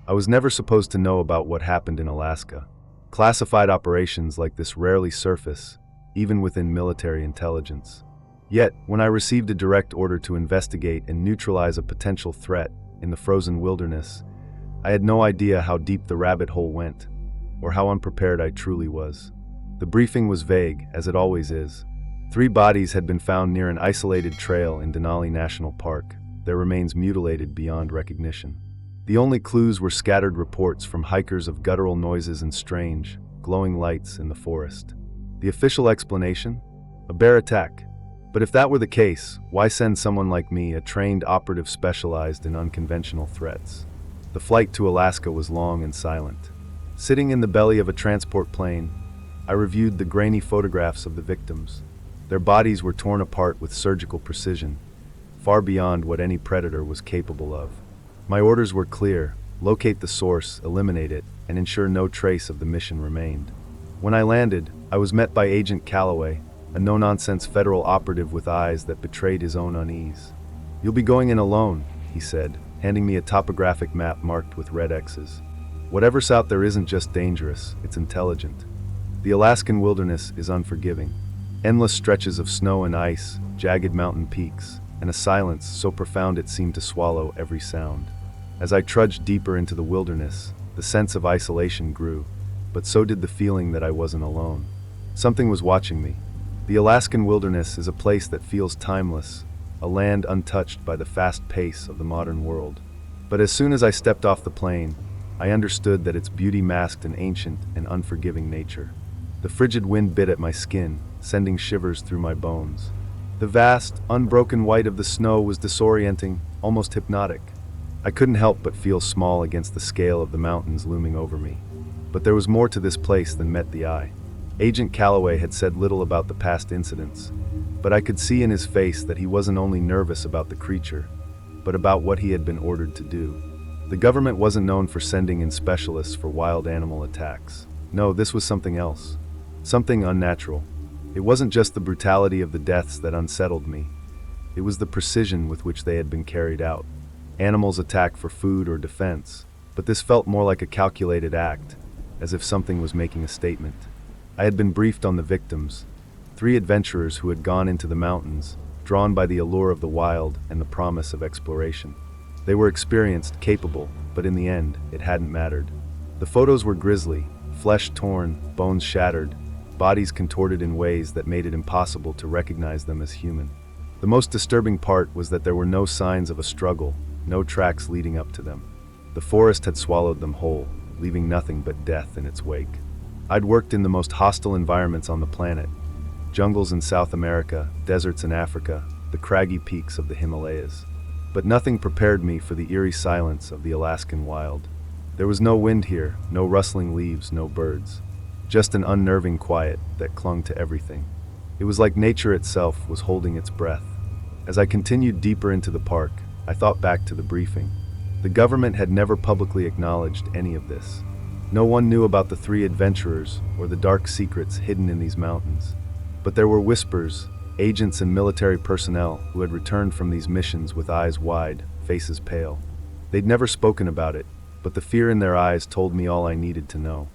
I was never supposed to know about what happened in Alaska. Classified operations like this rarely surface, even within military intelligence. Yet, when I received a direct order to investigate and neutralize a potential threat in the frozen wilderness, I had no idea how deep the rabbit hole went, or how unprepared I truly was. The briefing was vague, as it always is. 3 bodies had been found near an isolated trail in Denali National Park, their remains mutilated beyond recognition. The only clues were scattered reports from hikers of guttural noises and strange, glowing lights in the forest. The official explanation? A bear attack. But if that were the case, why send someone like me, a trained operative specialized in unconventional threats? The flight to Alaska was long and silent. Sitting in the belly of a transport plane, I reviewed the grainy photographs of the victims. Their bodies were torn apart with surgical precision, far beyond what any predator was capable of. My orders were clear: locate the source, eliminate it, and ensure no trace of the mission remained. When I landed, I was met by Agent Calloway, a no-nonsense federal operative with eyes that betrayed his own unease. "You'll be going in alone," he said, handing me a topographic map marked with red X's. "Whatever's out there isn't just dangerous, it's intelligent. The Alaskan wilderness is unforgiving. Endless stretches of snow and ice, jagged mountain peaks, and a silence so profound it seemed to swallow every sound. As I trudged deeper into the wilderness, the sense of isolation grew, but so did the feeling that I wasn't alone. Something was watching me. The Alaskan wilderness is a place that feels timeless, a land untouched by the fast pace of the modern world. But as soon as I stepped off the plane, I understood that its beauty masked an ancient and unforgiving nature. The frigid wind bit at my skin, sending shivers through my bones. The vast, unbroken white of the snow was disorienting, almost hypnotic. I couldn't help but feel small against the scale of the mountains looming over me. But there was more to this place than met the eye. Agent Calloway had said little about the past incidents, but I could see in his face that he wasn't only nervous about the creature, but about what he had been ordered to do. The government wasn't known for sending in specialists for wild animal attacks. No, this was something else. Something unnatural. It wasn't just the brutality of the deaths that unsettled me. It was the precision with which they had been carried out. Animals attack for food or defense, but this felt more like a calculated act, as if something was making a statement. I had been briefed on the victims, 3 adventurers who had gone into the mountains, drawn by the allure of the wild and the promise of exploration. They were experienced, capable, but in the end, it hadn't mattered. The photos were grisly, flesh torn, bones shattered, bodies contorted in ways that made it impossible to recognize them as human. The most disturbing part was that there were no signs of a struggle, no tracks leading up to them. The forest had swallowed them whole, leaving nothing but death in its wake. I'd worked in the most hostile environments on the planet: jungles in South America, deserts in Africa, the craggy peaks of the Himalayas. But nothing prepared me for the eerie silence of the Alaskan wild. There was no wind here, no rustling leaves, no birds. Just an unnerving quiet that clung to everything. It was like nature itself was holding its breath. As I continued deeper into the park, I thought back to the briefing. The government had never publicly acknowledged any of this. No one knew about the 3 adventurers or the dark secrets hidden in these mountains. But there were whispers, agents and military personnel who had returned from these missions with eyes wide, faces pale. They'd never spoken about it, but the fear in their eyes told me all I needed to know.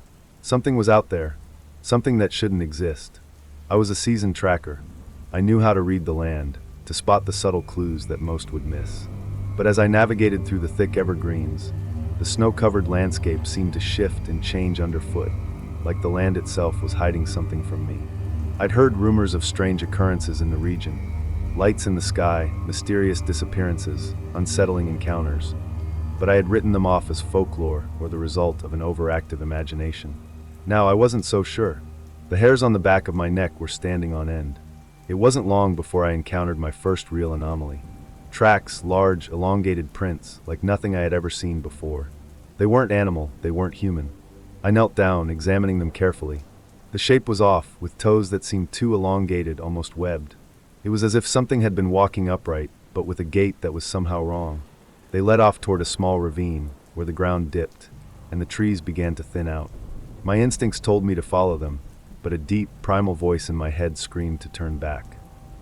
Something was out there, something that shouldn't exist. I was a seasoned tracker. I knew how to read the land, to spot the subtle clues that most would miss. But as I navigated through the thick evergreens, the snow-covered landscape seemed to shift and change underfoot, like the land itself was hiding something from me. I'd heard rumors of strange occurrences in the region: lights in the sky, mysterious disappearances, unsettling encounters. But I had written them off as folklore or the result of an overactive imagination. Now I wasn't so sure. The hairs on the back of my neck were standing on end. It wasn't long before I encountered my first real anomaly. Tracks, large, elongated prints, like nothing I had ever seen before. They weren't animal, they weren't human. I knelt down, examining them carefully. The shape was off, with toes that seemed too elongated, almost webbed. It was as if something had been walking upright, but with a gait that was somehow wrong. They led off toward a small ravine, where the ground dipped, and the trees began to thin out. My instincts told me to follow them, but a deep, primal voice in my head screamed to turn back.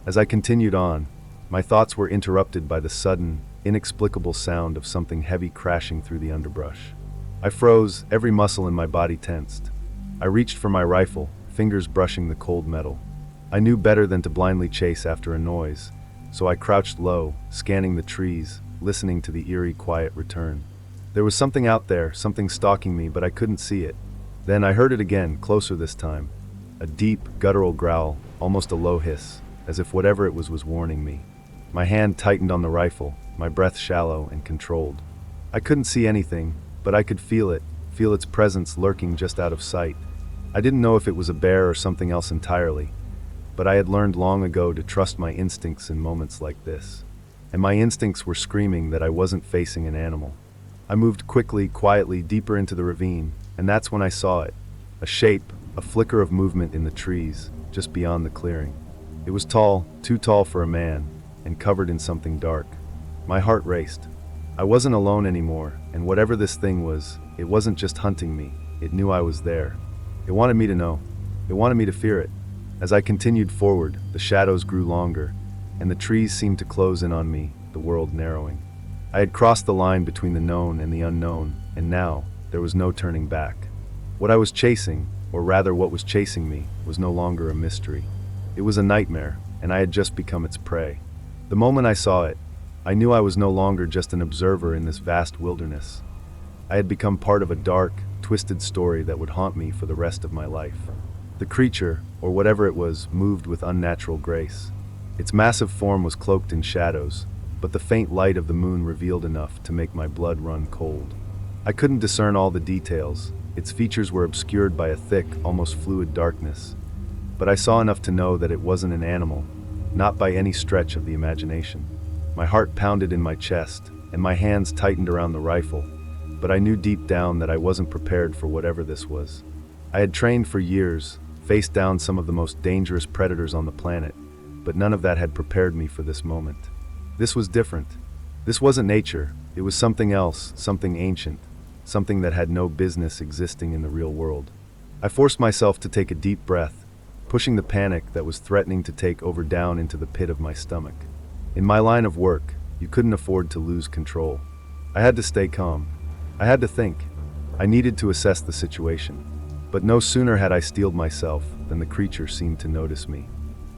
As I continued on, my thoughts were interrupted by the sudden, inexplicable sound of something heavy crashing through the underbrush. I froze, every muscle in my body tensed. I reached for my rifle, fingers brushing the cold metal. I knew better than to blindly chase after a noise, so I crouched low, scanning the trees, listening to the eerie quiet return. There was something out there, something stalking me, but I couldn't see it. Then I heard it again, closer this time. A deep, guttural growl, almost a low hiss, as if whatever it was warning me. My hand tightened on the rifle, my breath shallow and controlled. I couldn't see anything, but I could feel it, feel its presence lurking just out of sight. I didn't know if it was a bear or something else entirely, but I had learned long ago to trust my instincts in moments like this. And my instincts were screaming that I wasn't facing an animal. I moved quickly, quietly, deeper into the ravine, and that's when I saw it. A shape, a flicker of movement in the trees, just beyond the clearing. It was tall, too tall for a man, and covered in something dark. My heart raced. I wasn't alone anymore, and whatever this thing was, it wasn't just hunting me, it knew I was there. It wanted me to know. It wanted me to fear it. As I continued forward, the shadows grew longer, and the trees seemed to close in on me, the world narrowing. I had crossed the line between the known and the unknown, and now, there was no turning back. What I was chasing, or rather what was chasing me, was no longer a mystery. It was a nightmare, and I had just become its prey. The moment I saw it, I knew I was no longer just an observer in this vast wilderness. I had become part of a dark, twisted story that would haunt me for the rest of my life. The creature, or whatever it was, moved with unnatural grace. Its massive form was cloaked in shadows, but the faint light of the moon revealed enough to make my blood run cold. I couldn't discern all the details. Its features were obscured by a thick, almost fluid darkness. But I saw enough to know that it wasn't an animal, not by any stretch of the imagination. My heart pounded in my chest, and my hands tightened around the rifle, but I knew deep down that I wasn't prepared for whatever this was. I had trained for years, faced down some of the most dangerous predators on the planet, but none of that had prepared me for this moment. This was different. This wasn't nature. It was something else, something ancient, something that had no business existing in the real world. I forced myself to take a deep breath, pushing the panic that was threatening to take over down into the pit of my stomach. In my line of work, you couldn't afford to lose control. I had to stay calm. I had to think. I needed to assess the situation. But no sooner had I steeled myself than the creature seemed to notice me.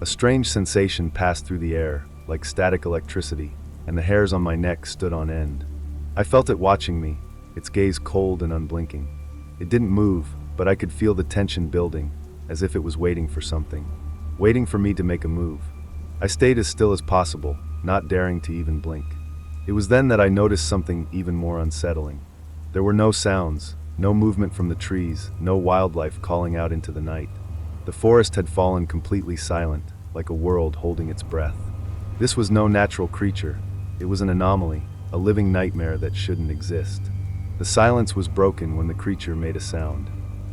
A strange sensation passed through the air, like static electricity, and the hairs on my neck stood on end. I felt it watching me, its gaze cold and unblinking. It didn't move, but I could feel the tension building, as if it was waiting for something, waiting for me to make a move. I stayed as still as possible, not daring to even blink. It was then that I noticed something even more unsettling. There were no sounds, no movement from the trees, no wildlife calling out into the night. The forest had fallen completely silent, like a world holding its breath. This was no natural creature. It was an anomaly, a living nightmare that shouldn't exist. The silence was broken when the creature made a sound.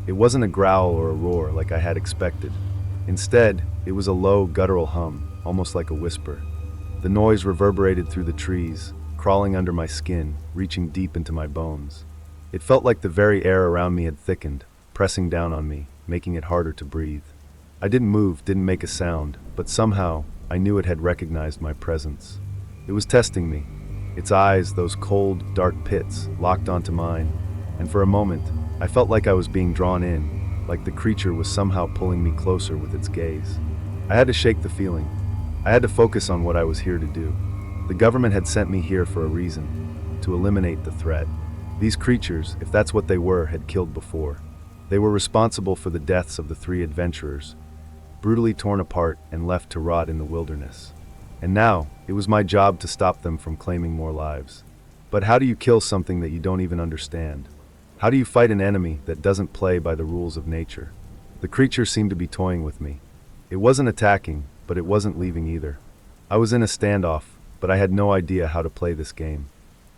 It wasn't a growl or a roar like I had expected. Instead, it was a low, guttural hum, almost like a whisper. The noise reverberated through the trees, crawling under my skin, reaching deep into my bones. It felt like the very air around me had thickened, pressing down on me, making it harder to breathe. I didn't move, didn't make a sound, but somehow, I knew it had recognized my presence. It was testing me. Its eyes, those cold, dark pits, locked onto mine, and for a moment, I felt like I was being drawn in, like the creature was somehow pulling me closer with its gaze. I had to shake the feeling. I had to focus on what I was here to do. The government had sent me here for a reason, to eliminate the threat. These creatures, if that's what they were, had killed before. They were responsible for the deaths of the 3 adventurers, brutally torn apart and left to rot in the wilderness. And now, it was my job to stop them from claiming more lives. But how do you kill something that you don't even understand? How do you fight an enemy that doesn't play by the rules of nature? The creature seemed to be toying with me. It wasn't attacking, but it wasn't leaving either. I was in a standoff, but I had no idea how to play this game.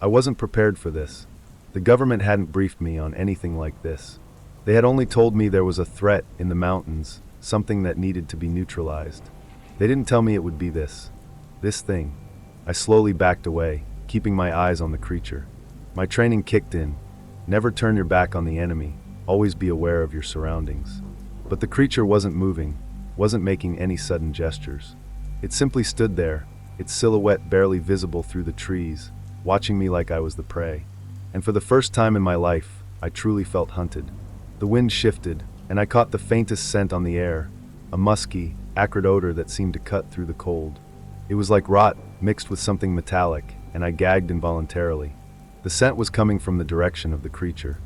I wasn't prepared for this. The government hadn't briefed me on anything like this. They had only told me there was a threat in the mountains, something that needed to be neutralized. They didn't tell me it would be this thing. I slowly backed away, keeping my eyes on the creature. My training kicked in. Never turn your back on the enemy, always be aware of your surroundings. But the creature wasn't moving, wasn't making any sudden gestures. It simply stood there, its silhouette barely visible through the trees, watching me like I was the prey. And for the first time in my life, I truly felt hunted. The wind shifted, and I caught the faintest scent on the air, a musky, acrid odor that seemed to cut through the cold. It was like rot mixed with something metallic, and I gagged involuntarily. The scent was coming from the direction of the creature.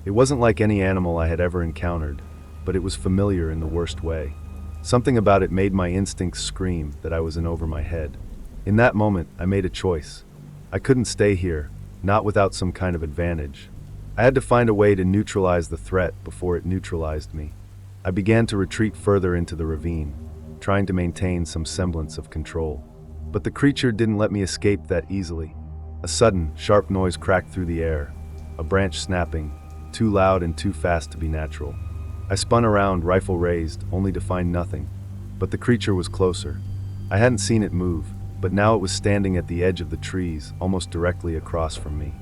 It wasn't like any animal I had ever encountered, but it was familiar in the worst way. Something about it made my instincts scream that I was in over my head. In that moment, I made a choice. I couldn't stay here, not without some kind of advantage. I had to find a way to neutralize the threat before it neutralized me. I began to retreat further into the ravine, trying to maintain some semblance of control. But the creature didn't let me escape that easily. A sudden, sharp noise cracked through the air, a branch snapping, too loud and too fast to be natural. I spun around, rifle raised, only to find nothing. But the creature was closer. I hadn't seen it move, but now it was standing at the edge of the trees, almost directly across from me.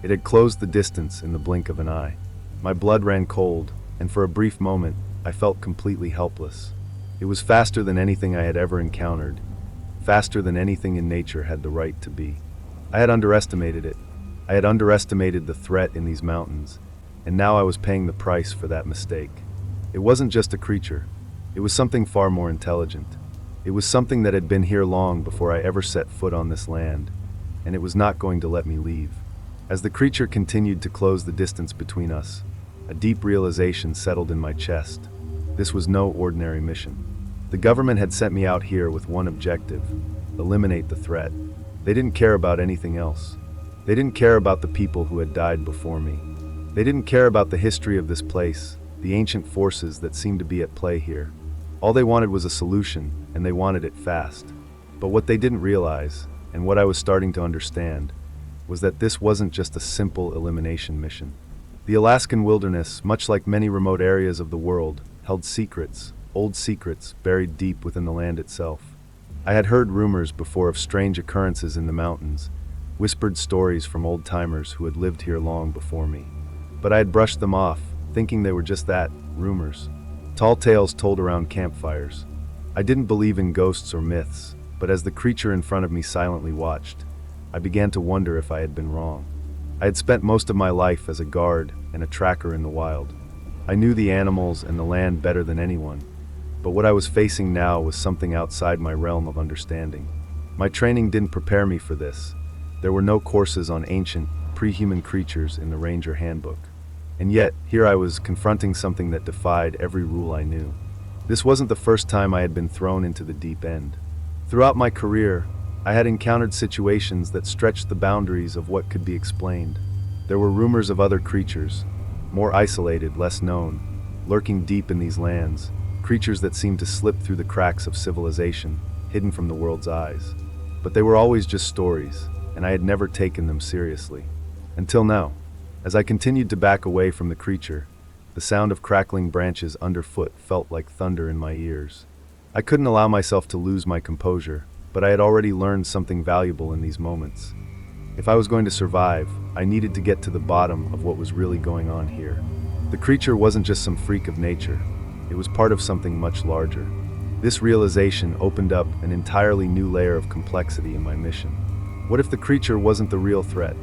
It had closed the distance in the blink of an eye. My blood ran cold, and for a brief moment, I felt completely helpless. It was faster than anything I had ever encountered, faster than anything in nature had the right to be. I had underestimated it. I had underestimated the threat in these mountains, and now I was paying the price for that mistake. It wasn't just a creature. It was something far more intelligent. It was something that had been here long before I ever set foot on this land, and it was not going to let me leave. As the creature continued to close the distance between us, a deep realization settled in my chest. This was no ordinary mission. The government had sent me out here with one objective: eliminate the threat. They didn't care about anything else. They didn't care about the people who had died before me. They didn't care about the history of this place, the ancient forces that seemed to be at play here. All they wanted was a solution, and they wanted it fast. But what they didn't realize, and what I was starting to understand, was that this wasn't just a simple elimination mission. The Alaskan wilderness, much like many remote areas of the world, held secrets, old secrets buried deep within the land itself. I had heard rumors before of strange occurrences in the mountains, whispered stories from old-timers who had lived here long before me. But I had brushed them off, thinking they were just that, rumors. Tall tales told around campfires. I didn't believe in ghosts or myths, but as the creature in front of me silently watched, I began to wonder if I had been wrong. I had spent most of my life as a guard and a tracker in the wild. I knew the animals and the land better than anyone, but what I was facing now was something outside my realm of understanding. My training didn't prepare me for this. There were no courses on ancient, pre-human creatures in the Ranger Handbook. And yet, here I was confronting something that defied every rule I knew. This wasn't the first time I had been thrown into the deep end. Throughout my career, I had encountered situations that stretched the boundaries of what could be explained. There were rumors of other creatures, more isolated, less known, lurking deep in these lands, creatures that seemed to slip through the cracks of civilization, hidden from the world's eyes. But they were always just stories, and I had never taken them seriously. Until now. As I continued to back away from the creature, the sound of crackling branches underfoot felt like thunder in my ears. I couldn't allow myself to lose my composure, but I had already learned something valuable in these moments. If I was going to survive, I needed to get to the bottom of what was really going on here. The creature wasn't just some freak of nature. It was part of something much larger. This realization opened up an entirely new layer of complexity in my mission. What if the creature wasn't the real threat?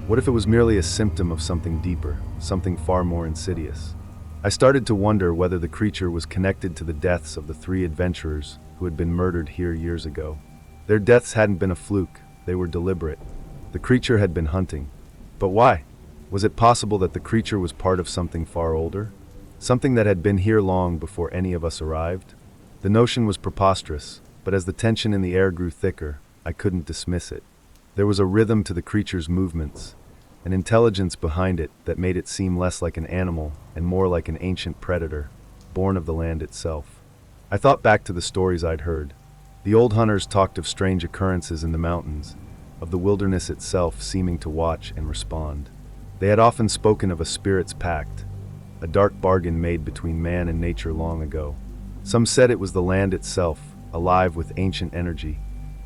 What if it was merely a symptom of something deeper, something far more insidious? I started to wonder whether the creature was connected to the deaths of the 3 adventurers who had been murdered here years ago. Their deaths hadn't been a fluke, they were deliberate. The creature had been hunting. But why? Was it possible that the creature was part of something far older? Something that had been here long before any of us arrived? The notion was preposterous, but as the tension in the air grew thicker, I couldn't dismiss it. There was a rhythm to the creature's movements, an intelligence behind it that made it seem less like an animal and more like an ancient predator, born of the land itself. I thought back to the stories I'd heard. The old hunters talked of strange occurrences in the mountains, of the wilderness itself seeming to watch and respond. They had often spoken of a spirit's pact, a dark bargain made between man and nature long ago. Some said it was the land itself, alive with ancient energy,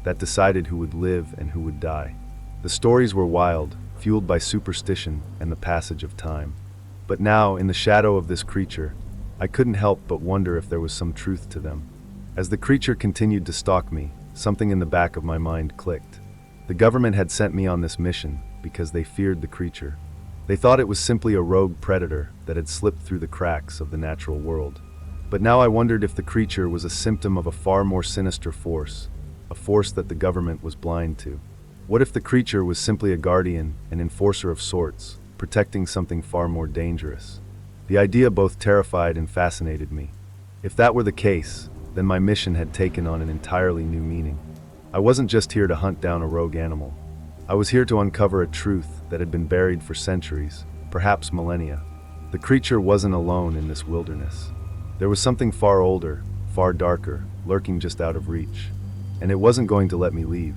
that decided who would live and who would die. The stories were wild, fueled by superstition and the passage of time. But now, in the shadow of this creature, I couldn't help but wonder if there was some truth to them. As the creature continued to stalk me, something in the back of my mind clicked. The government had sent me on this mission because they feared the creature. They thought it was simply a rogue predator that had slipped through the cracks of the natural world. But now I wondered if the creature was a symptom of a far more sinister force, a force that the government was blind to. What if the creature was simply a guardian, an enforcer of sorts, protecting something far more dangerous? The idea both terrified and fascinated me. If that were the case, then my mission had taken on an entirely new meaning. I wasn't just here to hunt down a rogue animal. I was here to uncover a truth that had been buried for centuries, perhaps millennia. The creature wasn't alone in this wilderness. There was something far older, far darker, lurking just out of reach. And it wasn't going to let me leave.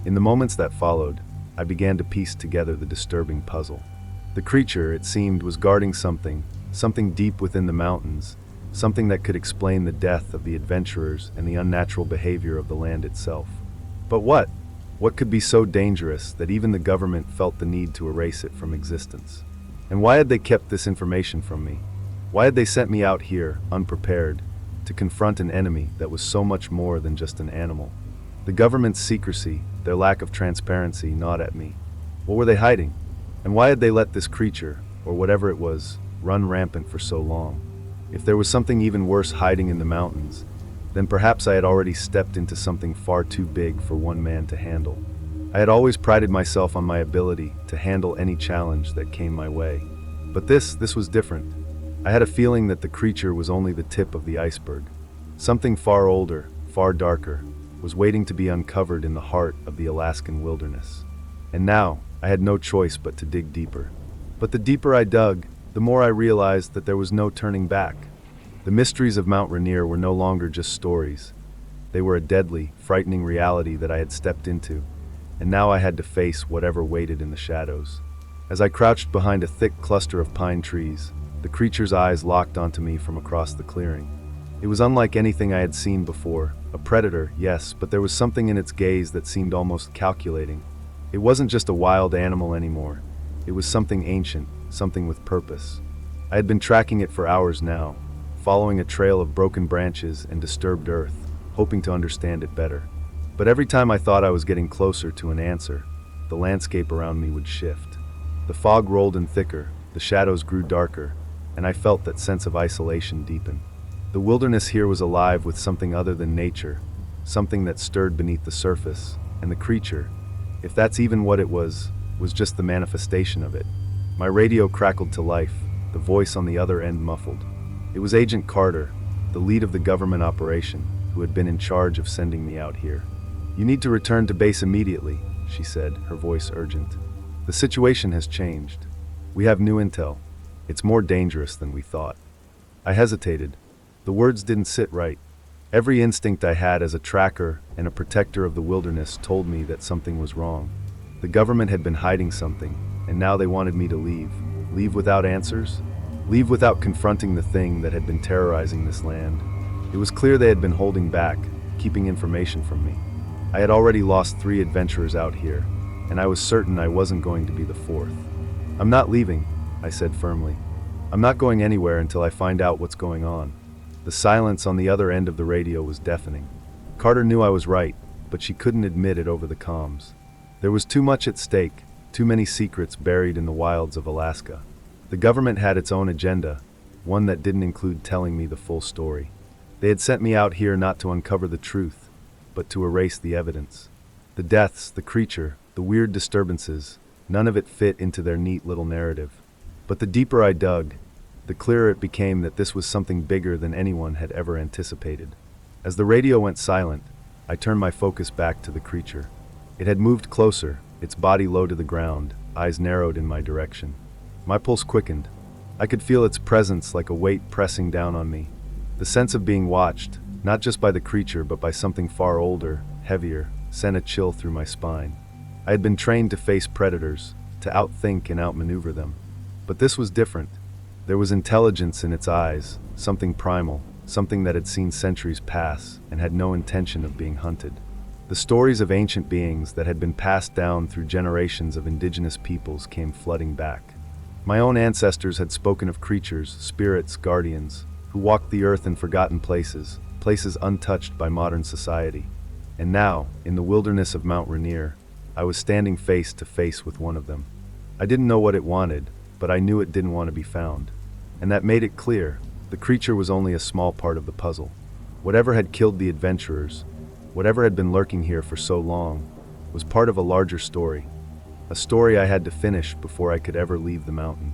In the moments that followed, I began to piece together the disturbing puzzle. The creature, it seemed, was guarding something deep within the mountains, something that could explain the death of the adventurers and the unnatural behavior of the land itself. But what? What could be so dangerous that even the government felt the need to erase it from existence? And why had they kept this information from me? Why had they sent me out here, unprepared, to confront an enemy that was so much more than just an animal? The government's secrecy, their lack of transparency, gnawed at me. What were they hiding? And why had they let this creature, or whatever it was, run rampant for so long? If there was something even worse hiding in the mountains, then perhaps I had already stepped into something far too big for one man to handle. I had always prided myself on my ability to handle any challenge that came my way. But this was different. I had a feeling that the creature was only the tip of the iceberg. Something far older, far darker, was waiting to be uncovered in the heart of the Alaskan wilderness. And now, I had no choice but to dig deeper. But the deeper I dug, the more I realized that there was no turning back. The mysteries of Mount Rainier were no longer just stories. They were a deadly, frightening reality that I had stepped into, and now I had to face whatever waited in the shadows. As I crouched behind a thick cluster of pine trees, the creature's eyes locked onto me from across the clearing. It was unlike anything I had seen before. A predator, yes, but there was something in its gaze that seemed almost calculating. It wasn't just a wild animal anymore. It was something ancient, something with purpose. I had been tracking it for hours now, following a trail of broken branches and disturbed earth, hoping to understand it better. But every time I thought I was getting closer to an answer, the landscape around me would shift. The fog rolled in thicker, the shadows grew darker, and I felt that sense of isolation deepen. The wilderness here was alive with something other than nature, something that stirred beneath the surface, and the creature, if that's even what it was just the manifestation of it. My radio crackled to life, the voice on the other end muffled. It was Agent Carter, the lead of the government operation, who had been in charge of sending me out here. "You need to return to base immediately," she said, her voice urgent. "The situation has changed. We have new intel. It's more dangerous than we thought." I hesitated. The words didn't sit right. Every instinct I had as a tracker and a protector of the wilderness told me that something was wrong. The government had been hiding something, and now they wanted me to leave. Leave without answers? Leave without confronting the thing that had been terrorizing this land. It was clear they had been holding back, keeping information from me. I had already lost 3 adventurers out here, and I was certain I wasn't going to be the 4th. "I'm not leaving," I said firmly. "I'm not going anywhere until I find out what's going on." The silence on the other end of the radio was deafening. Carter knew I was right, but she couldn't admit it over the comms. There was too much at stake, too many secrets buried in the wilds of Alaska. The government had its own agenda, one that didn't include telling me the full story. They had sent me out here not to uncover the truth, but to erase the evidence. The deaths, the creature, the weird disturbances, none of it fit into their neat little narrative. But the deeper I dug, the clearer it became that this was something bigger than anyone had ever anticipated. As the radio went silent, I turned my focus back to the creature. It had moved closer, its body low to the ground, eyes narrowed in my direction. My pulse quickened. I could feel its presence like a weight pressing down on me. The sense of being watched, not just by the creature but by something far older, heavier, sent a chill through my spine. I had been trained to face predators, to outthink and outmaneuver them. But this was different. There was intelligence in its eyes, something primal, something that had seen centuries pass and had no intention of being hunted. The stories of ancient beings that had been passed down through generations of indigenous peoples came flooding back. My own ancestors had spoken of creatures, spirits, guardians, who walked the earth in forgotten places, places untouched by modern society. And now, in the wilderness of Mount Rainier, I was standing face to face with one of them. I didn't know what it wanted, but I knew it didn't want to be found. And that made it clear, the creature was only a small part of the puzzle. Whatever had killed the adventurers, whatever had been lurking here for so long, was part of a larger story. A story I had to finish before I could ever leave the mountain.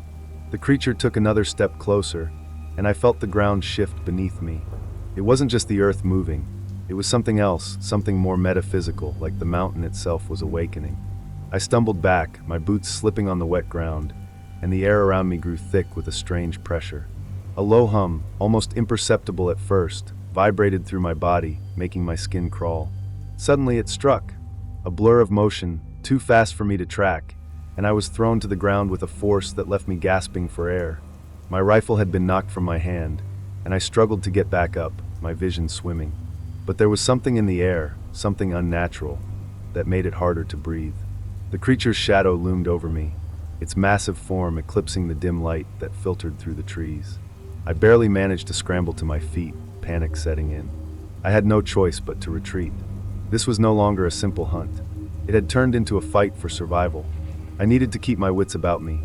The creature took another step closer, and I felt the ground shift beneath me. It wasn't just the earth moving. It was something else, something more metaphysical, like the mountain itself was awakening. I stumbled back, my boots slipping on the wet ground, and the air around me grew thick with a strange pressure. A low hum, almost imperceptible at first, vibrated through my body, making my skin crawl. Suddenly it struck. A blur of motion, too fast for me to track, and I was thrown to the ground with a force that left me gasping for air. My rifle had been knocked from my hand, and I struggled to get back up, my vision swimming. But there was something in the air, something unnatural, that made it harder to breathe. The creature's shadow loomed over me, its massive form eclipsing the dim light that filtered through the trees. I barely managed to scramble to my feet, panic setting in. I had no choice but to retreat. This was no longer a simple hunt. It had turned into a fight for survival. I needed to keep my wits about me,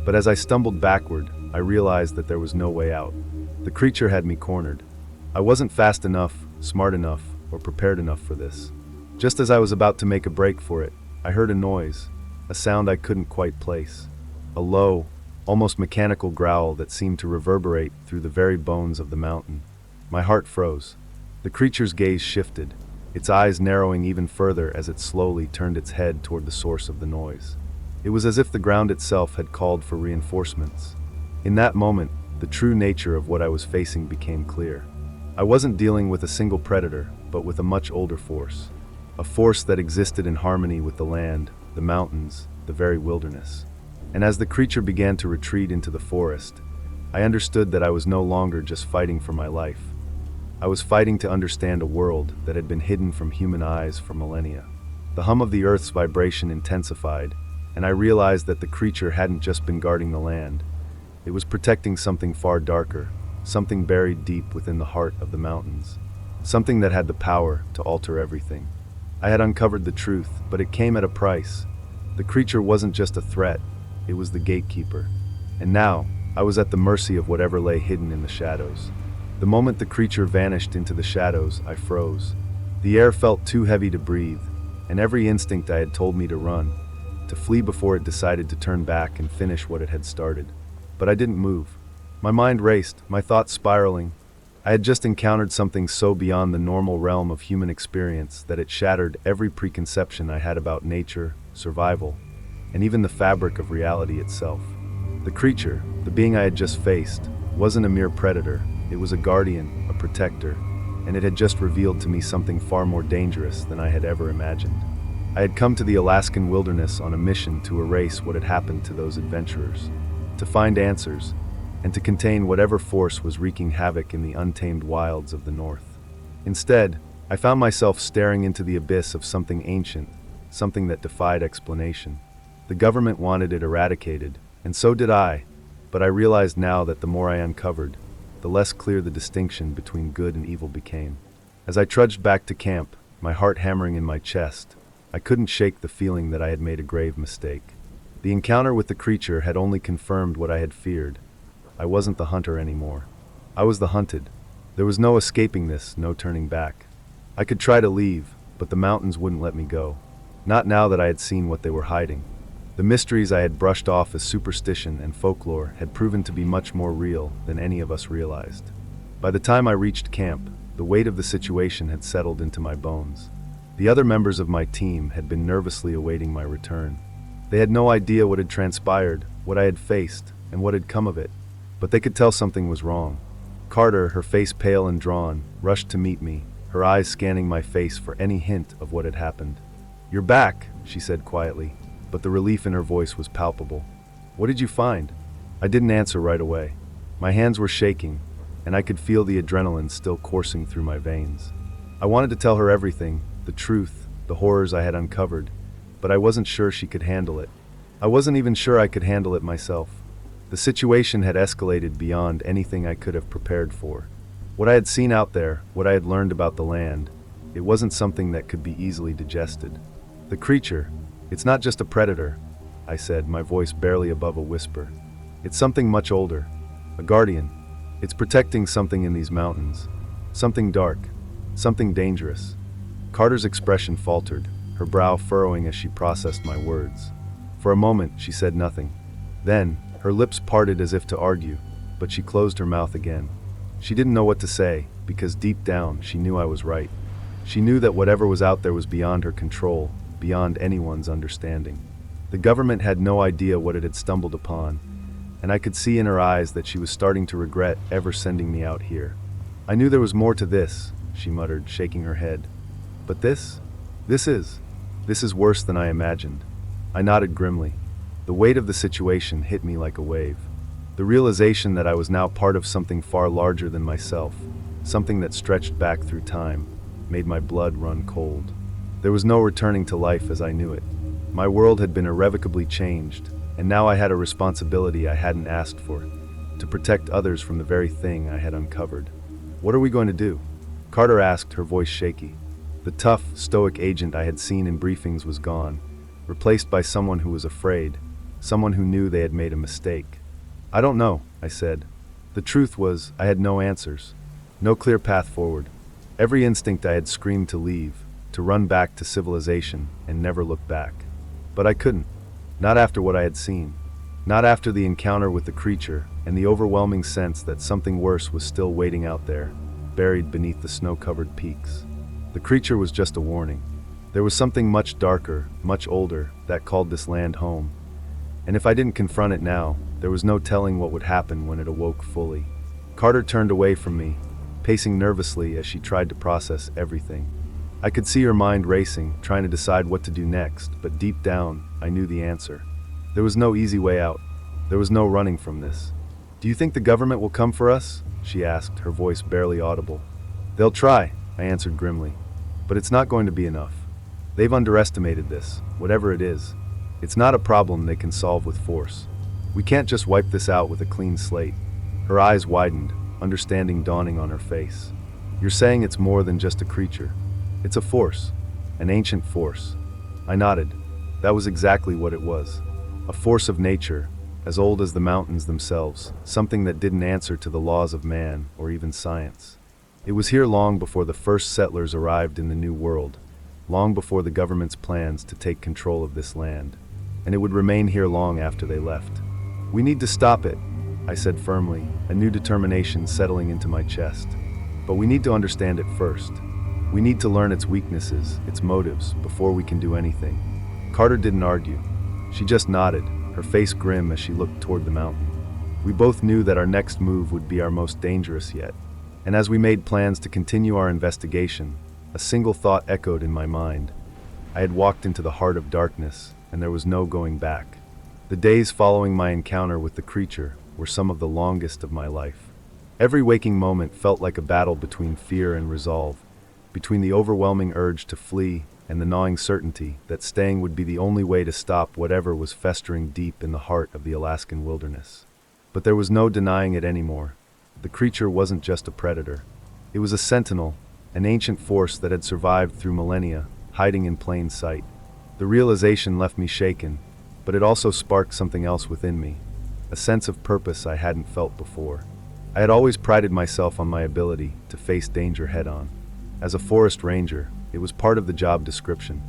but as I stumbled backward, I realized that there was no way out. The creature had me cornered. I wasn't fast enough, smart enough, or prepared enough for this. Just as I was about to make a break for it, I heard a noise, a sound I couldn't quite place. A low, almost mechanical growl that seemed to reverberate through the very bones of the mountain. My heart froze. The creature's gaze shifted, its eyes narrowing even further as it slowly turned its head toward the source of the noise. It was as if the ground itself had called for reinforcements. In that moment, the true nature of what I was facing became clear. I wasn't dealing with a single predator, but with a much older force. A force that existed in harmony with the land, the mountains, the very wilderness. And as the creature began to retreat into the forest, I understood that I was no longer just fighting for my life. I was fighting to understand a world that had been hidden from human eyes for millennia. The hum of the earth's vibration intensified, and I realized that the creature hadn't just been guarding the land. It was protecting something far darker, something buried deep within the heart of the mountains. Something that had the power to alter everything. I had uncovered the truth, but it came at a price. The creature wasn't just a threat, it was the gatekeeper. And now, I was at the mercy of whatever lay hidden in the shadows. The moment the creature vanished into the shadows, I froze. The air felt too heavy to breathe, and every instinct I had told me to run, to flee before it decided to turn back and finish what it had started. But I didn't move. My mind raced, my thoughts spiraling. I had just encountered something so beyond the normal realm of human experience that it shattered every preconception I had about nature, survival, and even the fabric of reality itself. The creature, the being I had just faced, wasn't a mere predator. It was a guardian, a protector, and it had just revealed to me something far more dangerous than I had ever imagined. I had come to the Alaskan wilderness on a mission to erase what had happened to those adventurers, to find answers, and to contain whatever force was wreaking havoc in the untamed wilds of the north. Instead, I found myself staring into the abyss of something ancient, something that defied explanation. The government wanted it eradicated, and so did I, but I realized now that the more I uncovered, the less clear the distinction between good and evil became. As I trudged back to camp, my heart hammering in my chest, I couldn't shake the feeling that I had made a grave mistake. The encounter with the creature had only confirmed what I had feared. I wasn't the hunter anymore. I was the hunted. There was no escaping this, no turning back. I could try to leave, but the mountains wouldn't let me go. Not now that I had seen what they were hiding. The mysteries I had brushed off as superstition and folklore had proven to be much more real than any of us realized. By the time I reached camp, the weight of the situation had settled into my bones. The other members of my team had been nervously awaiting my return. They had no idea what had transpired, what I had faced, and what had come of it, but they could tell something was wrong. Carter, her face pale and drawn, rushed to meet me, her eyes scanning my face for any hint of what had happened. "You're back," she said quietly, but the relief in her voice was palpable. "What did you find?" I didn't answer right away. My hands were shaking, and I could feel the adrenaline still coursing through my veins. I wanted to tell her everything, the truth, the horrors I had uncovered, but I wasn't sure she could handle it. I wasn't even sure I could handle it myself. The situation had escalated beyond anything I could have prepared for. What I had seen out there, what I had learned about the land, it wasn't something that could be easily digested. The creature, it's not just a predator, I said, my voice barely above a whisper. It's something much older. A guardian. It's protecting something in these mountains. Something dark. Something dangerous. Carter's expression faltered, her brow furrowing as she processed my words. For a moment, she said nothing. Then, her lips parted as if to argue, but she closed her mouth again. She didn't know what to say, because deep down, she knew I was right. She knew that whatever was out there was beyond her control, beyond anyone's understanding. The government had no idea what it had stumbled upon, and I could see in her eyes that she was starting to regret ever sending me out here. I knew there was more to this, she muttered, shaking her head. But this is worse than I imagined. I nodded grimly. The weight of the situation hit me like a wave. The realization that I was now part of something far larger than myself, something that stretched back through time, made my blood run cold. There was no returning to life as I knew it. My world had been irrevocably changed, and now I had a responsibility I hadn't asked for, to protect others from the very thing I had uncovered. What are we going to do? Carter asked, her voice shaky. The tough, stoic agent I had seen in briefings was gone, replaced by someone who was afraid, someone who knew they had made a mistake. I don't know, I said. The truth was, I had no answers, no clear path forward. Every instinct I had screamed to leave, to run back to civilization and never look back. But I couldn't. Not after what I had seen. Not after the encounter with the creature and the overwhelming sense that something worse was still waiting out there, buried beneath the snow-covered peaks. The creature was just a warning. There was something much darker, much older, that called this land home. And if I didn't confront it now, there was no telling what would happen when it awoke fully. Carter turned away from me, pacing nervously as she tried to process everything. I could see her mind racing, trying to decide what to do next, but deep down, I knew the answer. There was no easy way out. There was no running from this. "Do you think the government will come for us?" she asked, her voice barely audible. "They'll try," I answered grimly. "But it's not going to be enough. They've underestimated this, whatever it is. It's not a problem they can solve with force. We can't just wipe this out with a clean slate." Her eyes widened, understanding dawning on her face. "You're saying it's more than just a creature. It's a force, an ancient force." I nodded. That was exactly what it was. A force of nature, as old as the mountains themselves, something that didn't answer to the laws of man or even science. It was here long before the first settlers arrived in the New World, long before the government's plans to take control of this land, and it would remain here long after they left. "We need to stop it," I said firmly, a new determination settling into my chest. "But we need to understand it first. We need to learn its weaknesses, its motives, before we can do anything." Carter didn't argue. She just nodded, her face grim as she looked toward the mountain. We both knew that our next move would be our most dangerous yet. And as we made plans to continue our investigation, a single thought echoed in my mind. I had walked into the heart of darkness, and there was no going back. The days following my encounter with the creature were some of the longest of my life. Every waking moment felt like a battle between fear and resolve, between the overwhelming urge to flee and the gnawing certainty that staying would be the only way to stop whatever was festering deep in the heart of the Alaskan wilderness. But there was no denying it anymore. The creature wasn't just a predator. It was a sentinel, an ancient force that had survived through millennia, hiding in plain sight. The realization left me shaken, but it also sparked something else within me, a sense of purpose I hadn't felt before. I had always prided myself on my ability to face danger head-on. As a forest ranger, it was part of the job description.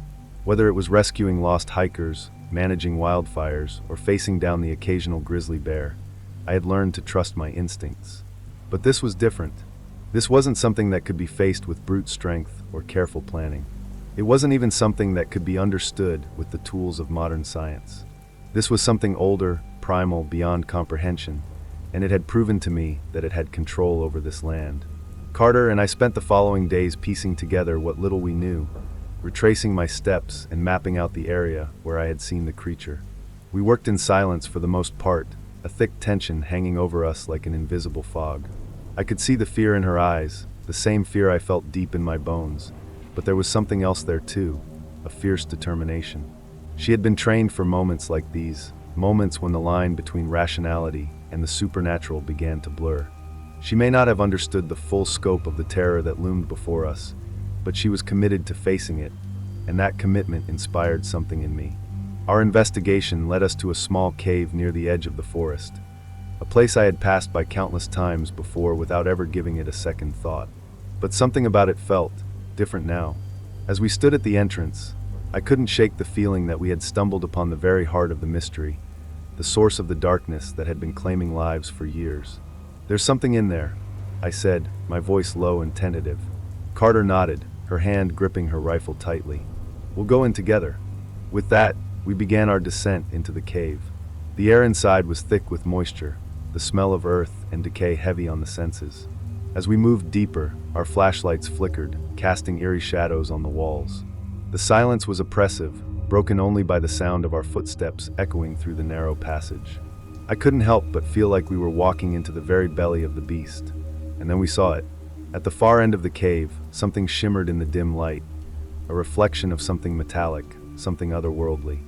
Whether it was rescuing lost hikers, managing wildfires, or facing down the occasional grizzly bear, I had learned to trust my instincts. But this was different. This wasn't something that could be faced with brute strength or careful planning. It wasn't even something that could be understood with the tools of modern science. This was something older, primal, beyond comprehension, and it had proven to me that it had control over this land. Carter and I spent the following days piecing together what little we knew, retracing my steps and mapping out the area where I had seen the creature. We worked in silence for the most part, a thick tension hanging over us like an invisible fog. I could see the fear in her eyes, the same fear I felt deep in my bones, but there was something else there too, a fierce determination. She had been trained for moments like these, moments when the line between rationality and the supernatural began to blur. She may not have understood the full scope of the terror that loomed before us, but she was committed to facing it, and that commitment inspired something in me. Our investigation led us to a small cave near the edge of the forest. a place I had passed by countless times before without ever giving it a second thought. But something about it felt different now. As we stood at the entrance, I couldn't shake the feeling that we had stumbled upon the very heart of the mystery, the source of the darkness that had been claiming lives for years. "There's something in there," I said, my voice low and tentative. Carter nodded, her hand gripping her rifle tightly. "We'll go in together." With that, we began our descent into the cave. The air inside was thick with moisture, the smell of earth and decay heavy on the senses. As we moved deeper, our flashlights flickered, casting eerie shadows on the walls. The silence was oppressive, broken only by the sound of our footsteps echoing through the narrow passage. I couldn't help but feel like we were walking into the very belly of the beast. And then we saw it. At the far end of the cave, something shimmered in the dim light, a reflection of something metallic, something otherworldly.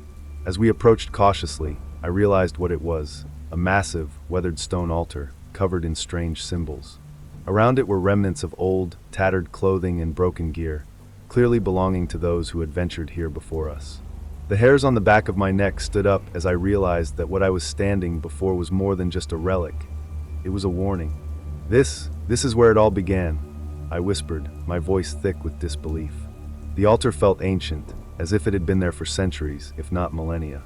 As we approached cautiously, I realized what it was, a massive, weathered stone altar, covered in strange symbols. Around it were remnants of old, tattered clothing and broken gear, clearly belonging to those who had ventured here before us. The hairs on the back of my neck stood up as I realized that what I was standing before was more than just a relic. It was a warning. This is where it all began," I whispered, my voice thick with disbelief. The altar felt ancient, as if it had been there for centuries, if not millennia.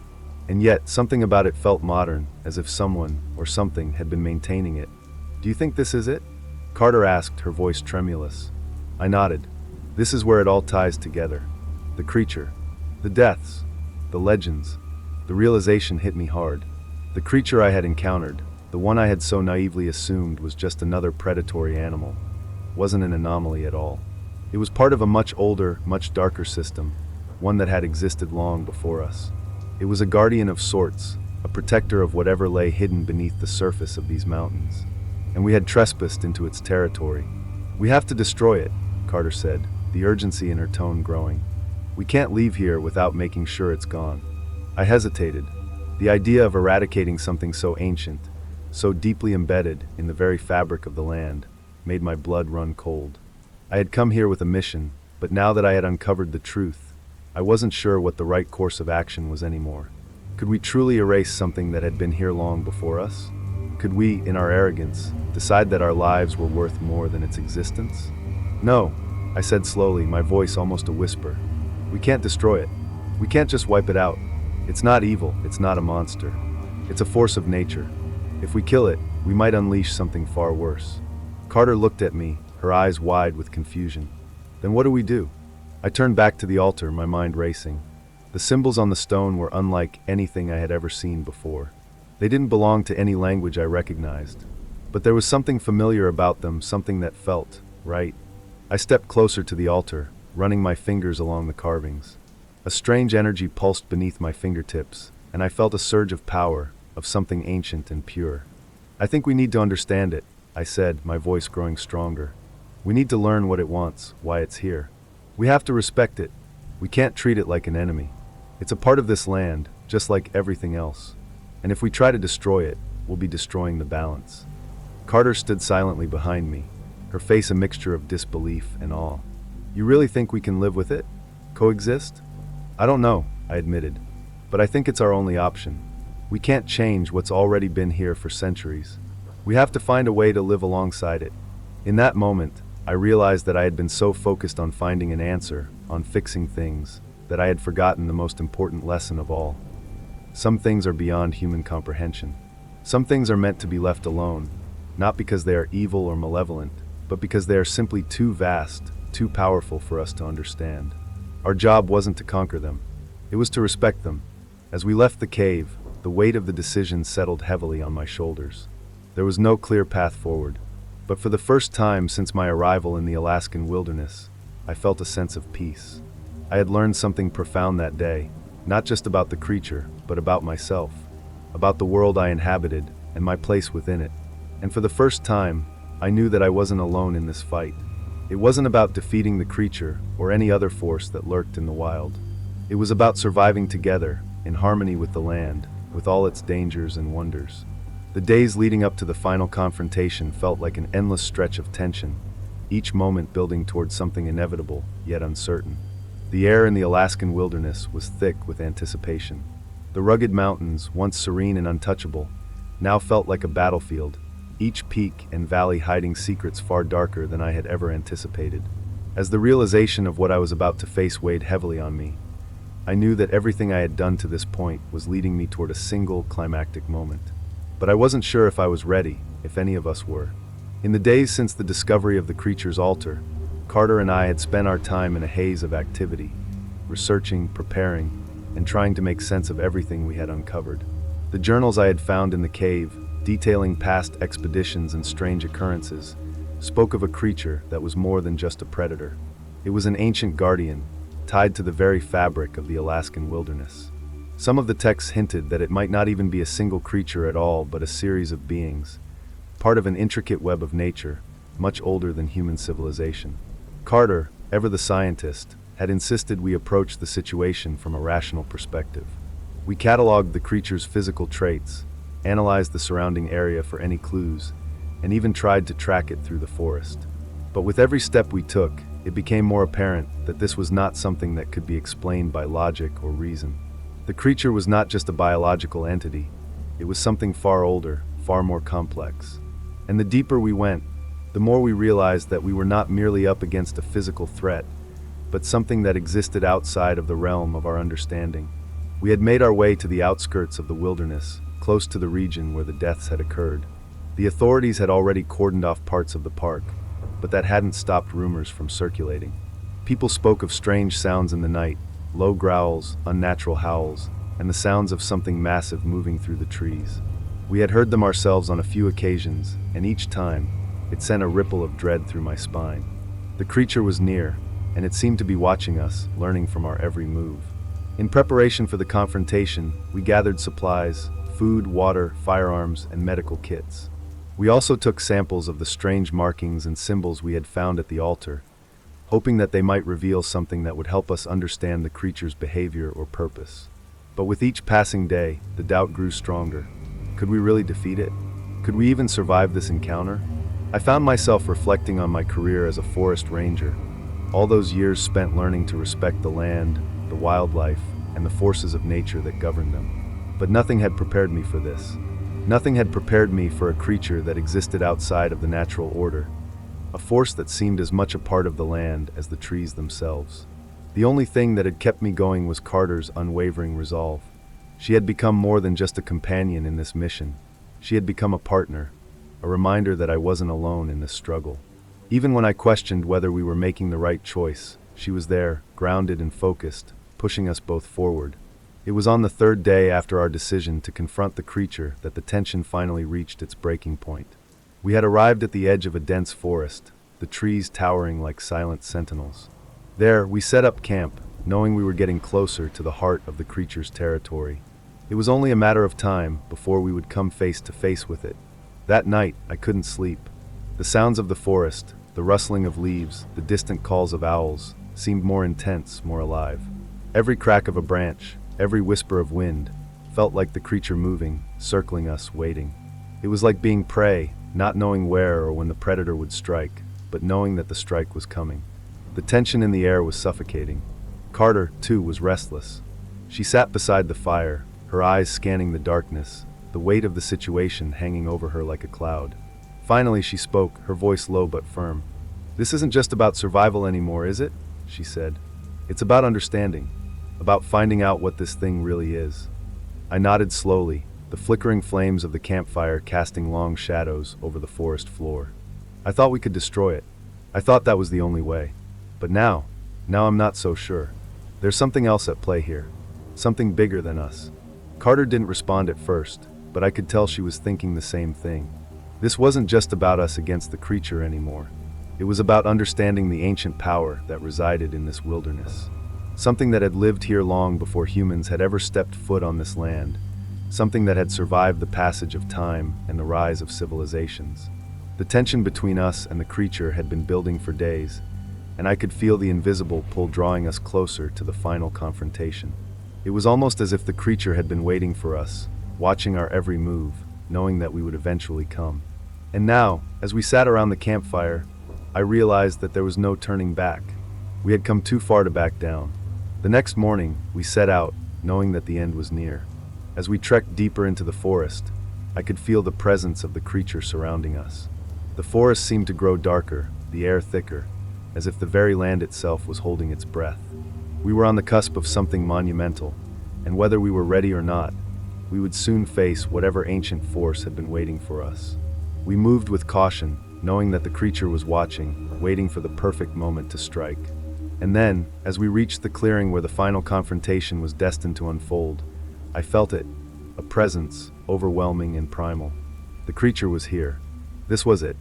And yet, something about it felt modern, as if someone, or something, had been maintaining it. "Do you think this is it?" Carter asked, her voice tremulous. I nodded. "This is where it all ties together. The creature, the deaths, the legends." The realization hit me hard. The creature I had encountered, the one I had so naively assumed was just another predatory animal, wasn't an anomaly at all. It was part of a much older, much darker system, one that had existed long before us. It was a guardian of sorts, a protector of whatever lay hidden beneath the surface of these mountains. And we had trespassed into its territory. "We have to destroy it," Carter said, the urgency in her tone growing. "We can't leave here without making sure it's gone." I hesitated. The idea of eradicating something so ancient, so deeply embedded in the very fabric of the land, made my blood run cold. I had come here with a mission, but now that I had uncovered the truth, I wasn't sure what the right course of action was anymore. Could we truly erase something that had been here long before us? Could we, in our arrogance, decide that our lives were worth more than its existence? "No," I said slowly, my voice almost a whisper. "We can't destroy it. We can't just wipe it out. It's not evil, it's not a monster. It's a force of nature. If we kill it, we might unleash something far worse." Carter looked at me, her eyes wide with confusion. "Then what do we do?" I turned back to the altar, my mind racing. The symbols on the stone were unlike anything I had ever seen before. They didn't belong to any language I recognized. But there was something familiar about them, something that felt right. I stepped closer to the altar, running my fingers along the carvings. A strange energy pulsed beneath my fingertips, and I felt a surge of power, of something ancient and pure. "I think we need to understand it," I said, my voice growing stronger. "We need to learn what it wants, why it's here. We have to respect it. We can't treat it like an enemy. It's a part of this land, just like everything else. And if we try to destroy it, we'll be destroying the balance." Carter stood silently behind me, her face a mixture of disbelief and awe. "You really think we can live with it? Coexist?" "I don't know," I admitted. "But I think it's our only option. We can't change what's already been here for centuries. We have to find a way to live alongside it." In that moment, I realized that I had been so focused on finding an answer, on fixing things, that I had forgotten the most important lesson of all. Some things are beyond human comprehension. Some things are meant to be left alone, not because they are evil or malevolent, but because they are simply too vast, too powerful for us to understand. Our job wasn't to conquer them. It was to respect them. As we left the cave, the weight of the decision settled heavily on my shoulders. There was no clear path forward, but for the first time since my arrival in the Alaskan wilderness, I felt a sense of peace. I had learned something profound that day, not just about the creature, but about myself, about the world I inhabited and my place within it. And for the first time, I knew that I wasn't alone in this fight. It wasn't about defeating the creature or any other force that lurked in the wild. It was about surviving together, in harmony with the land, with all its dangers and wonders. The days leading up to the final confrontation felt like an endless stretch of tension, each moment building towards something inevitable, yet uncertain. The air in the Alaskan wilderness was thick with anticipation. The rugged mountains, once serene and untouchable, now felt like a battlefield, each peak and valley hiding secrets far darker than I had ever anticipated. As the realization of what I was about to face weighed heavily on me, I knew that everything I had done to this point was leading me toward a single climactic moment. But I wasn't sure if I was ready, if any of us were. In the days since the discovery of the creature's altar, Carter and I had spent our time in a haze of activity, researching, preparing, and trying to make sense of everything we had uncovered. The journals I had found in the cave, detailing past expeditions and strange occurrences, spoke of a creature that was more than just a predator. It was an ancient guardian, tied to the very fabric of the Alaskan wilderness. Some of the texts hinted that it might not even be a single creature at all, but a series of beings, part of an intricate web of nature, much older than human civilization. Carter, ever the scientist, had insisted we approach the situation from a rational perspective. We cataloged the creature's physical traits, analyzed the surrounding area for any clues, and even tried to track it through the forest. But with every step we took, it became more apparent that this was not something that could be explained by logic or reason. The creature was not just a biological entity, it was something far older, far more complex. And the deeper we went, the more we realized that we were not merely up against a physical threat, but something that existed outside of the realm of our understanding. We had made our way to the outskirts of the wilderness, close to the region where the deaths had occurred. The authorities had already cordoned off parts of the park, but that hadn't stopped rumors from circulating. People spoke of strange sounds in the night, low growls, unnatural howls, and the sounds of something massive moving through the trees. We had heard them ourselves on a few occasions, and each time, it sent a ripple of dread through my spine. The creature was near, and it seemed to be watching us, learning from our every move. In preparation for the confrontation, we gathered supplies, food, water, firearms, and medical kits. We also took samples of the strange markings and symbols we had found at the altar, hoping that they might reveal something that would help us understand the creature's behavior or purpose. But with each passing day, the doubt grew stronger. Could we really defeat it? Could we even survive this encounter? I found myself reflecting on my career as a forest ranger, all those years spent learning to respect the land, the wildlife, and the forces of nature that govern them. But nothing had prepared me for this. Nothing had prepared me for a creature that existed outside of the natural order, a force that seemed as much a part of the land as the trees themselves. The only thing that had kept me going was Carter's unwavering resolve. She had become more than just a companion in this mission. She had become a partner, a reminder that I wasn't alone in this struggle. Even when I questioned whether we were making the right choice, she was there, grounded and focused, pushing us both forward. It was on the third day after our decision to confront the creature that the tension finally reached its breaking point. We had arrived at the edge of a dense forest, the trees towering like silent sentinels. There, we set up camp, knowing we were getting closer to the heart of the creature's territory. It was only a matter of time before we would come face to face with it. That night, I couldn't sleep. The sounds of the forest, the rustling of leaves, the distant calls of owls, seemed more intense, more alive. Every crack of a branch, every whisper of wind, felt like the creature moving, circling us, waiting. It was like being prey, not knowing where or when the predator would strike, but knowing that the strike was coming. The tension in the air was suffocating. Carter, too, was restless. She sat beside the fire, her eyes scanning the darkness, the weight of the situation hanging over her like a cloud. Finally, she spoke, her voice low but firm. "This isn't just about survival anymore, is it?" she said. "It's about understanding, about finding out what this thing really is." I nodded slowly, the flickering flames of the campfire casting long shadows over the forest floor. I thought we could destroy it. I thought that was the only way. But now I'm not so sure. There's something else at play here. Something bigger than us. Carter didn't respond at first, but I could tell she was thinking the same thing. This wasn't just about us against the creature anymore. It was about understanding the ancient power that resided in this wilderness. Something that had lived here long before humans had ever stepped foot on this land. Something that had survived the passage of time and the rise of civilizations. The tension between us and the creature had been building for days, and I could feel the invisible pull drawing us closer to the final confrontation. It was almost as if the creature had been waiting for us, watching our every move, knowing that we would eventually come. And now, as we sat around the campfire, I realized that there was no turning back. We had come too far to back down. The next morning, we set out, knowing that the end was near. As we trekked deeper into the forest, I could feel the presence of the creature surrounding us. The forest seemed to grow darker, the air thicker, as if the very land itself was holding its breath. We were on the cusp of something monumental, and whether we were ready or not, we would soon face whatever ancient force had been waiting for us. We moved with caution, knowing that the creature was watching, waiting for the perfect moment to strike. And then, as we reached the clearing where the final confrontation was destined to unfold, I felt it, a presence, overwhelming and primal. The creature was here. This was it,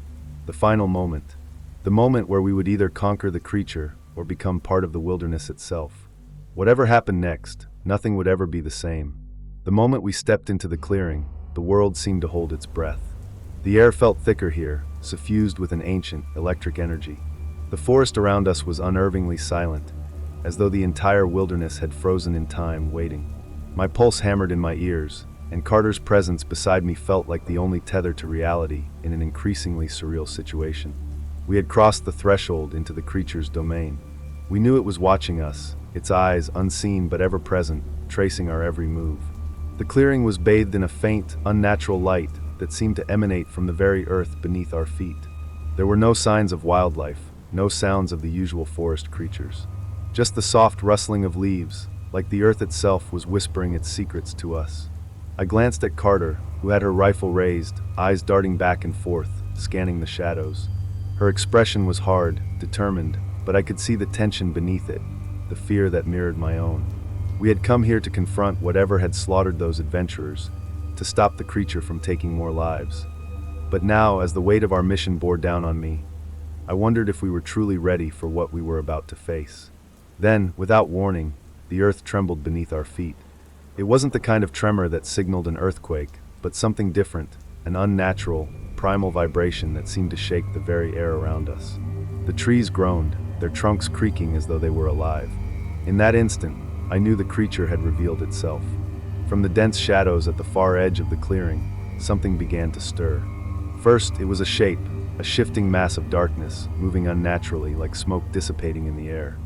the final moment. The moment where we would either conquer the creature or become part of the wilderness itself. Whatever happened next, nothing would ever be the same. The moment we stepped into the clearing, the world seemed to hold its breath. The air felt thicker here, suffused with an ancient, electric energy. The forest around us was unnervingly silent, as though the entire wilderness had frozen in time, waiting. My pulse hammered in my ears, and Carter's presence beside me felt like the only tether to reality in an increasingly surreal situation. We had crossed the threshold into the creature's domain. We knew it was watching us, its eyes, unseen but ever present, tracing our every move. The clearing was bathed in a faint, unnatural light that seemed to emanate from the very earth beneath our feet. There were no signs of wildlife, no sounds of the usual forest creatures. Just the soft rustling of leaves, like the earth itself was whispering its secrets to us. I glanced at Carter, who had her rifle raised, eyes darting back and forth, scanning the shadows. Her expression was hard, determined, but I could see the tension beneath it, the fear that mirrored my own. We had come here to confront whatever had slaughtered those adventurers, to stop the creature from taking more lives. But now, as the weight of our mission bore down on me, I wondered if we were truly ready for what we were about to face. Then, without warning, the earth trembled beneath our feet. It wasn't the kind of tremor that signaled an earthquake, but something different, an unnatural, primal vibration that seemed to shake the very air around us. The trees groaned, their trunks creaking as though they were alive. In that instant, I knew the creature had revealed itself. From the dense shadows at the far edge of the clearing, something began to stir. First, it was a shape, a shifting mass of darkness, moving unnaturally like smoke dissipating in the air.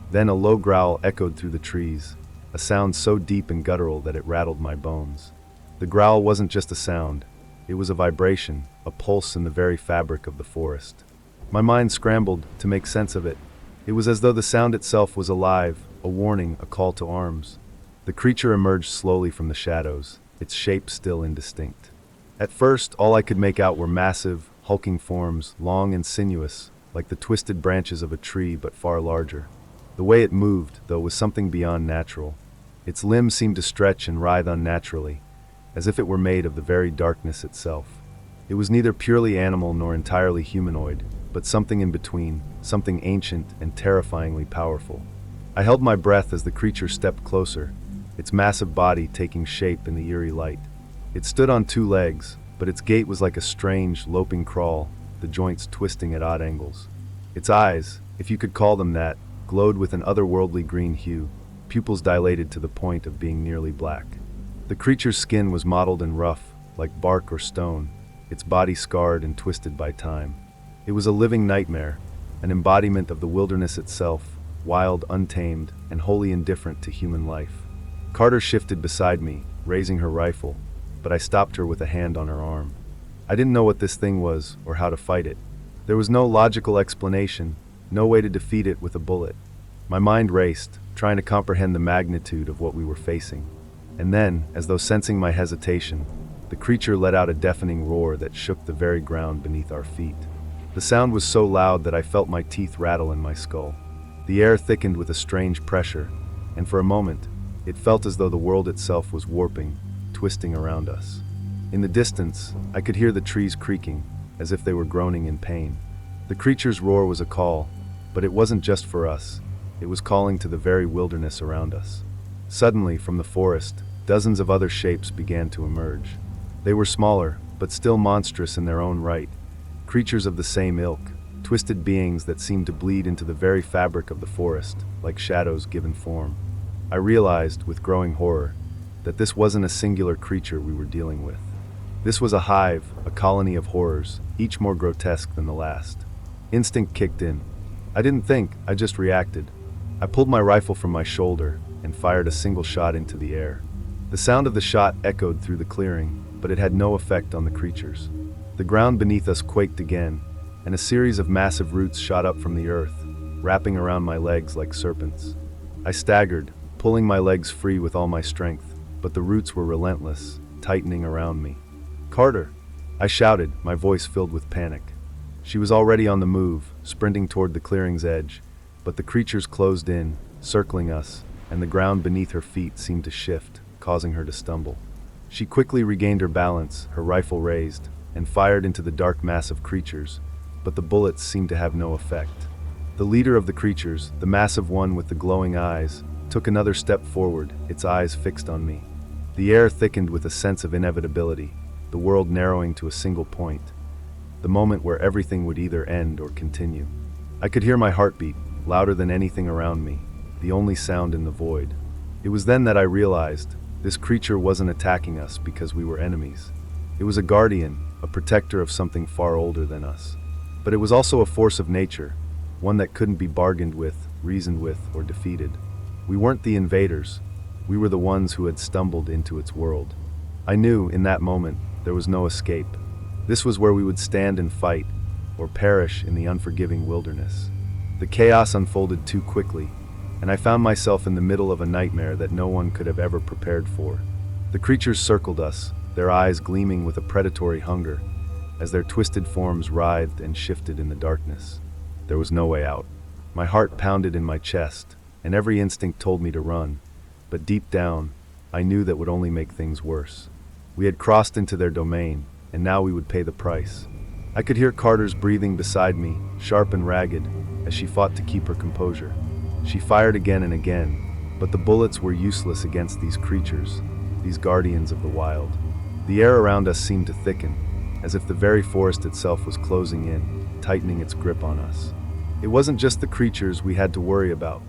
Then a low growl echoed through the trees, a sound so deep and guttural that it rattled my bones. The growl wasn't just a sound, it was a vibration, a pulse in the very fabric of the forest. My mind scrambled to make sense of it. It was as though the sound itself was alive, a warning, a call to arms. The creature emerged slowly from the shadows, its shape still indistinct. At first, all I could make out were massive, hulking forms, long and sinuous, like the twisted branches of a tree but far larger. The way it moved, though, was something beyond natural. Its limbs seemed to stretch and writhe unnaturally, as if it were made of the very darkness itself. It was neither purely animal nor entirely humanoid, but something in between, something ancient and terrifyingly powerful. I held my breath as the creature stepped closer, its massive body taking shape in the eerie light. It stood on two legs, but its gait was like a strange, loping crawl, the joints twisting at odd angles. Its eyes, if you could call them that, glowed with an otherworldly green hue, pupils dilated to the point of being nearly black. The creature's skin was mottled and rough, like bark or stone, its body scarred and twisted by time. It was a living nightmare, an embodiment of the wilderness itself, wild, untamed, and wholly indifferent to human life. Carter shifted beside me, raising her rifle, but I stopped her with a hand on her arm. I didn't know what this thing was, or how to fight it. There was no logical explanation, no way to defeat it with a bullet. My mind raced, trying to comprehend the magnitude of what we were facing. And then, as though sensing my hesitation, the creature let out a deafening roar that shook the very ground beneath our feet. The sound was so loud that I felt my teeth rattle in my skull. The air thickened with a strange pressure, and for a moment, it felt as though the world itself was warping, twisting around us. In the distance, I could hear the trees creaking, as if they were groaning in pain. The creature's roar was a call, but it wasn't just for us. It was calling to the very wilderness around us. Suddenly, from the forest, dozens of other shapes began to emerge. They were smaller, but still monstrous in their own right. Creatures of the same ilk, twisted beings that seemed to bleed into the very fabric of the forest, like shadows given form. I realized, with growing horror, that this wasn't a singular creature we were dealing with. This was a hive, a colony of horrors, each more grotesque than the last. Instinct kicked in. I didn't think, I just reacted. I pulled my rifle from my shoulder and fired a single shot into the air. The sound of the shot echoed through the clearing, but it had no effect on the creatures. The ground beneath us quaked again, and a series of massive roots shot up from the earth, wrapping around my legs like serpents. I staggered, pulling my legs free with all my strength, but the roots were relentless, tightening around me. "Carter!" I shouted, my voice filled with panic. She was already on the move, sprinting toward the clearing's edge, but the creatures closed in, circling us, and the ground beneath her feet seemed to shift, causing her to stumble. She quickly regained her balance, her rifle raised, and fired into the dark mass of creatures, but the bullets seemed to have no effect. The leader of the creatures, the massive one with the glowing eyes, took another step forward, its eyes fixed on me. The air thickened with a sense of inevitability, the world narrowing to a single point, the moment where everything would either end or continue. I could hear my heartbeat, louder than anything around me, the only sound in the void. It was then that I realized this creature wasn't attacking us because we were enemies. It was a guardian, a protector of something far older than us. But it was also a force of nature, one that couldn't be bargained with, reasoned with, or defeated. We weren't the invaders. We were the ones who had stumbled into its world. I knew, in that moment, there was no escape. This was where we would stand and fight, or perish in the unforgiving wilderness. The chaos unfolded too quickly, and I found myself in the middle of a nightmare that no one could have ever prepared for. The creatures circled us, their eyes gleaming with a predatory hunger, as their twisted forms writhed and shifted in the darkness. There was no way out. My heart pounded in my chest, and every instinct told me to run, but deep down, I knew that would only make things worse. We had crossed into their domain, and now we would pay the price. I could hear Carter's breathing beside me, sharp and ragged, as she fought to keep her composure. She fired again and again, but the bullets were useless against these creatures, these guardians of the wild. The air around us seemed to thicken, as if the very forest itself was closing in, tightening its grip on us. It wasn't just the creatures we had to worry about.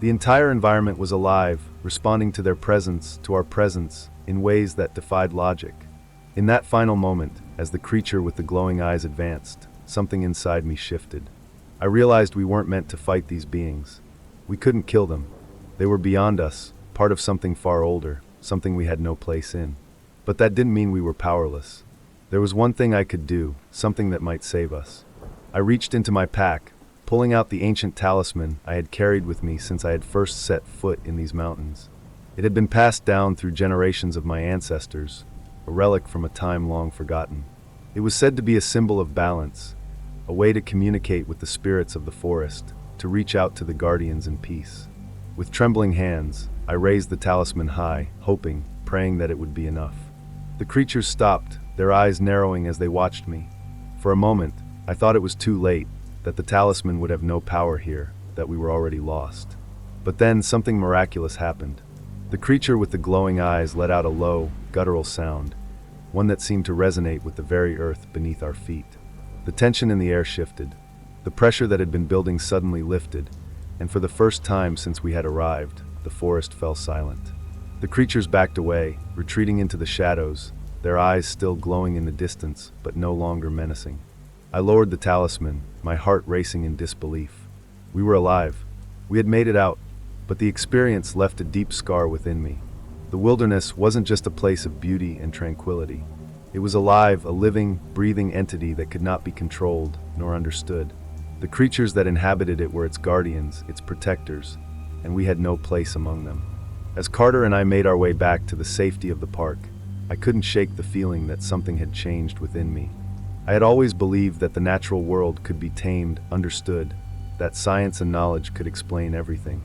The entire environment was alive, responding to their presence, to our presence, in ways that defied logic. In that final moment, as the creature with the glowing eyes advanced, something inside me shifted. I realized we weren't meant to fight these beings. We couldn't kill them. They were beyond us, part of something far older, something we had no place in. But that didn't mean we were powerless. There was one thing I could do, something that might save us. I reached into my pack, pulling out the ancient talisman I had carried with me since I had first set foot in these mountains. It had been passed down through generations of my ancestors, a relic from a time long forgotten. It was said to be a symbol of balance, a way to communicate with the spirits of the forest, to reach out to the guardians in peace. With trembling hands, I raised the talisman high, hoping, praying that it would be enough. The creatures stopped, their eyes narrowing as they watched me. For a moment, I thought it was too late, that the talisman would have no power here, that we were already lost. But then something miraculous happened. The creature with the glowing eyes let out a low, guttural sound, one that seemed to resonate with the very earth beneath our feet. The tension in the air shifted. The pressure that had been building suddenly lifted, and for the first time since we had arrived, the forest fell silent. The creatures backed away, retreating into the shadows, their eyes still glowing in the distance, but no longer menacing. I lowered the talisman, my heart racing in disbelief. We were alive. We had made it out, but the experience left a deep scar within me. The wilderness wasn't just a place of beauty and tranquility. It was alive, a living, breathing entity that could not be controlled nor understood. The creatures that inhabited it were its guardians, its protectors, and we had no place among them. As Carter and I made our way back to the safety of the park, I couldn't shake the feeling that something had changed within me. I had always believed that the natural world could be tamed, understood, that science and knowledge could explain everything.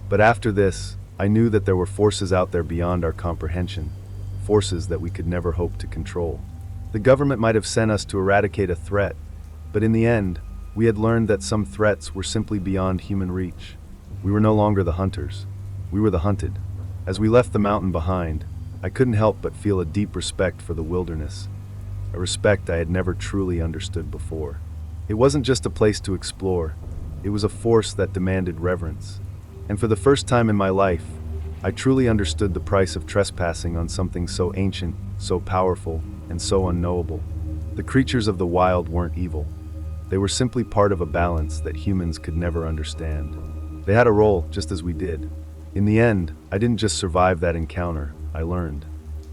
But after this, I knew that there were forces out there beyond our comprehension, forces that we could never hope to control. The government might have sent us to eradicate a threat, but in the end, we had learned that some threats were simply beyond human reach. We were no longer the hunters. We were the hunted. As we left the mountain behind, I couldn't help but feel a deep respect for the wilderness, a respect I had never truly understood before. It wasn't just a place to explore, it was a force that demanded reverence. And for the first time in my life, I truly understood the price of trespassing on something so ancient, so powerful, and so unknowable. The creatures of the wild weren't evil. They were simply part of a balance that humans could never understand. They had a role just as we did. In the end, I didn't just survive that encounter, I learned.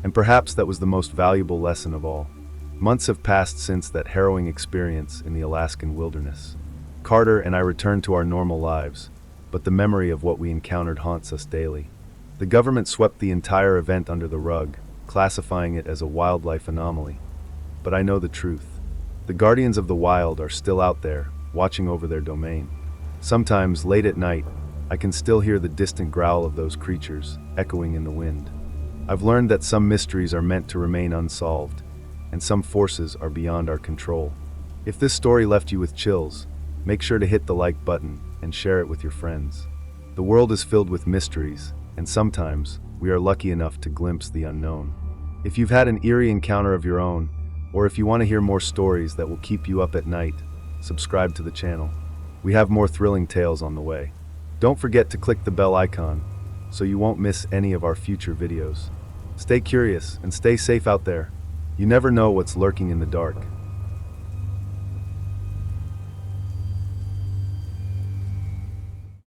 And perhaps that was the most valuable lesson of all. Months have passed since that harrowing experience in the Alaskan wilderness. Carter and I returned to our normal lives, but the memory of what we encountered haunts us daily. The government swept the entire event under the rug, classifying it as a wildlife anomaly. But I know the truth. The guardians of the wild are still out there, watching over their domain. Sometimes, late at night, I can still hear the distant growl of those creatures, echoing in the wind. I've learned that some mysteries are meant to remain unsolved, and some forces are beyond our control. If this story left you with chills, make sure to hit the like button and share it with your friends. The world is filled with mysteries, and sometimes we are lucky enough to glimpse the unknown. If you've had an eerie encounter of your own, or if you want to hear more stories that will keep you up at night, subscribe to the channel. We have more thrilling tales on the way. Don't forget to click the bell icon so you won't miss any of our future videos. Stay curious and stay safe out there. You never know what's lurking in the dark.